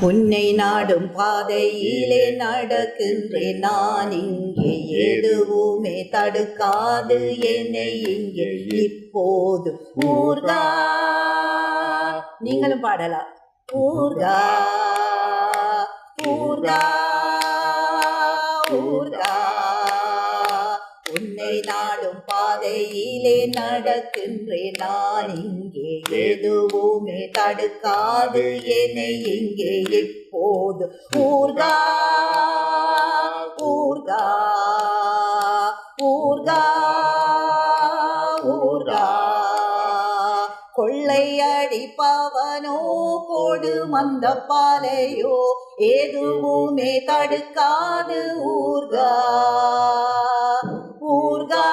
உன்னை நாடும் பாதையிலே நடக்கின்றேன் நான் இங்கே, எதுவுமே தடுக்காது என்னை இங்கே இப்போது. ஊர்கா, நீங்களும் பாடலாம். ஊர்கா ஊர்கா ஊர்கா, உன்னை நாடும் பாதையிலே நடக்கின்றேன் நான் இங்கே, எதுவுமே தடுக்காது என்னை இங்கே இப்போது. ஊர்கா ஊர்கா ஊர்கா ஊர்கா, கொள்ளையடிப்பவனோ கொடு மந்த பாலையோ எதுவுமே தடுக்காது ஊர்கா ஊர்கா